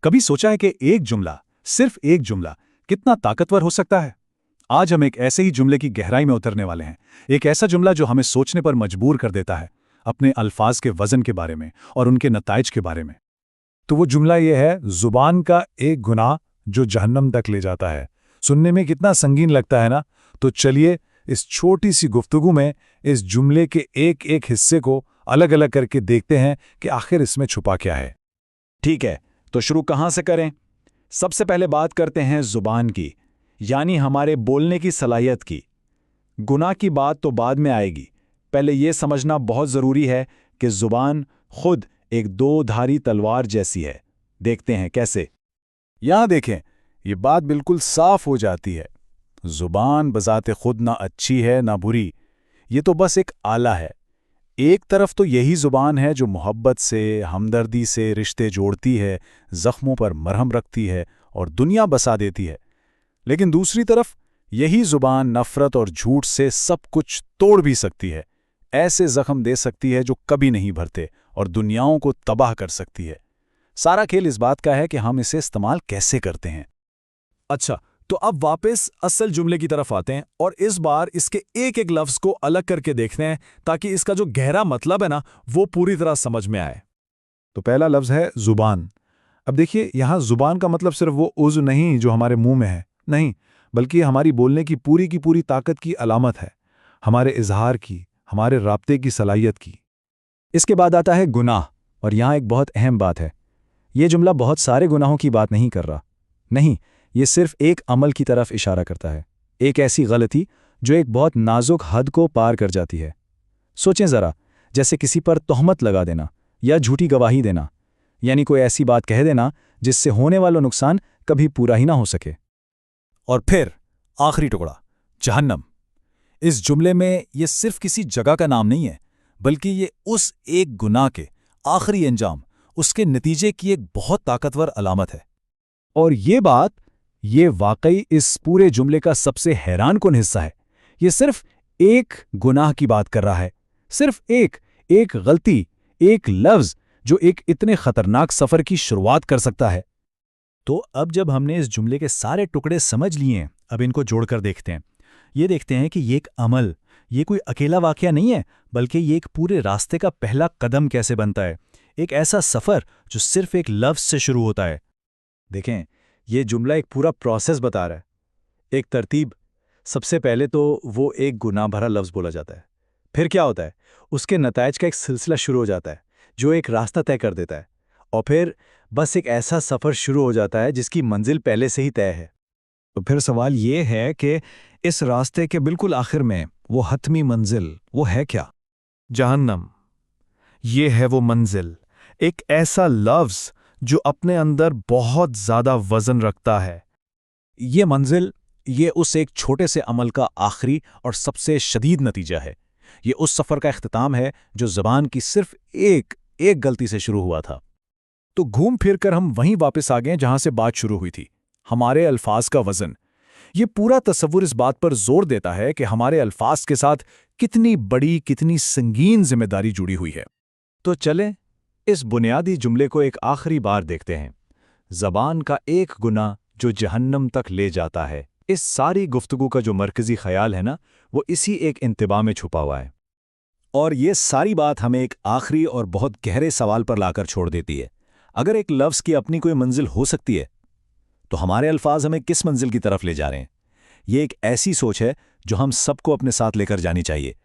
कभी सोचा है कि एक जुमला, सिर्फ एक जुमला, कितना ताकतवर हो सकता है? आज हम एक ऐसे ही जुमले की गहराई में उतरने वाले हैं। एक ऐसा जुमला जो हमें सोचने पर मजबूर कर देता है, अपने अल्फाज के वजन के बारे में और उनके नताइज के बारे में। तो वो जुमला ये है, जुबान का एक गुनाह जो जहन्नम तक ले जाता है। सुनने में कितना संगीन लगता है ना? तो चलिए इस छोटी सी गुफ्तगू में इस जुमले के एक एक हिस्से को अलग अलग करके देखते हैं कि आखिर इसमें छुपा क्या है। ठीक है, तो शुरू कहाँ से करें? सबसे पहले बात करते हैं जुबान की, यानी हमारे बोलने की सलाहियत की। गुनाह की बात तो बाद में आएगी। पहले यह समझना बहुत ज़रूरी है कि जुबान खुद एक दो धारी तलवार जैसी है। देखते हैं कैसे। यहां देखें, ये बात बिल्कुल साफ हो जाती है। जुबान बजाते खुद ना अच्छी है ना बुरी, ये तो बस एक आला है। एक तरफ तो यही जुबान है जो मोहब्बत से, हमदर्दी से रिश्ते जोड़ती है, जख्मों पर मरहम रखती है और दुनिया बसा देती है। लेकिन दूसरी तरफ यही जुबान नफरत और झूठ से सब कुछ तोड़ भी सकती है। ऐसे जख्म दे सकती है जो कभी नहीं भरते और दुनियाओं को तबाह कर सकती है। सारा खेल इस बात का है कि हम इसे इस्तेमाल कैसे करते हैं। अच्छा, तो अब वापस असल जुमले की तरफ आते हैं और इस बार इसके एक एक लफ्ज़ को अलग करके देखते हैं ताकि इसका जो गहरा मतलब है ना, वो पूरी तरह समझ में आए। तो पहला लफ्ज़ है जुबान। अब देखिए, यहाँ जुबान का मतलब सिर्फ वो उज़्व नहीं जो हमारे मुंह में है, नहीं, बल्कि हमारी बोलने की पूरी ताकत की अलामत है, हमारे इजहार की, हमारे राब्ते की सलाहियत की। इसके बाद आता है गुनाह, और यहाँ एक बहुत अहम बात है। ये जुमला बहुत सारे गुनाहों की बात नहीं कर रहा, नहीं, ये सिर्फ एक अमल की तरफ इशारा करता है, एक ऐसी गलती जो एक बहुत नाजुक हद को पार कर जाती है। सोचें ज़रा, जैसे किसी पर तोहमत लगा देना या झूठी गवाही देना, यानी कोई ऐसी बात कह देना जिससे होने वाला नुकसान कभी पूरा ही ना हो सके। और फिर आखिरी टुकड़ा, जहन्नम। इस जुमले में ये सिर्फ किसी जगह का नाम नहीं है, बल्कि ये उस एक गुनाह के आखिरी अंजाम, उसके नतीजे की एक बहुत ताकतवर अलामत है। और ये वाकई इस पूरे जुमले का सबसे हैरान कुन हिस्सा है। ये सिर्फ एक गुनाह की बात कर रहा है, सिर्फ एक गलती, एक लफ्ज़ जो एक इतने खतरनाक सफ़र की शुरुआत कर सकता है। तो अब जब हमने इस जुमले के सारे टुकड़े समझ लिए हैं, अब इनको जोड़कर देखते हैं। ये देखते हैं कि ये एक अमल, ये कोई अकेला वाक़या नहीं है, बल्कि ये एक पूरे रास्ते का पहला कदम कैसे बनता है। एक ऐसा सफ़र जो सिर्फ एक लफ्ज़ से शुरू होता है। देखें, ये जुमला एक पूरा प्रोसेस बता रहा है, एक तरतीब। सबसे पहले तो वो एक गुनाह भरा लफ्ज़ बोला जाता है, फिर क्या होता है, उसके नताइज का एक सिलसिला शुरू हो जाता है जो एक रास्ता तय कर देता है, और फिर बस एक ऐसा सफ़र शुरू हो जाता है जिसकी मंजिल पहले से ही तय है। तो फिर सवाल ये है कि इस रास्ते के बिल्कुल आखिर में वो हतमी मंजिल, वो है क्या? जहन्नम। ये है वो मंजिल, एक ऐसा लफ्ज़ जो अपने अंदर बहुत ज़्यादा वज़न रखता है। ये मंजिल, ये उस एक छोटे से अमल का आखिरी और सबसे शदीद नतीजा है। ये उस सफ़र का इख्तिताम है जो ज़बान की सिर्फ एक गलती से शुरू हुआ था। तो घूम फिर कर हम वहीं वापस आ गए जहां से बात शुरू हुई थी, हमारे अल्फाज का वज़न। ये पूरा तस्वुर इस बात पर जोर देता है कि हमारे अल्फाज के साथ कितनी बड़ी, कितनी संगीन जिम्मेदारी जुड़ी हुई है। तो चलें इस बुनियादी जुमले को एक आखिरी बार देखते हैं। ज़बान का एक गुनाह जो जहन्नम तक ले जाता है। इस सारी गुफ्तगू का जो मरकज़ी ख़याल है ना, वो इसी एक इंतबा में छुपा हुआ है। और ये सारी बात हमें एक आखिरी और बहुत गहरे सवाल पर लाकर छोड़ देती है। अगर एक लफ्ज़ की अपनी कोई मंजिल हो सकती है, तो हमारे अल्फाज हमें किस मंजिल की तरफ ले जा रहे हैं? ये एक ऐसी सोच है जो हम सबको अपने साथ लेकर जानी चाहिए।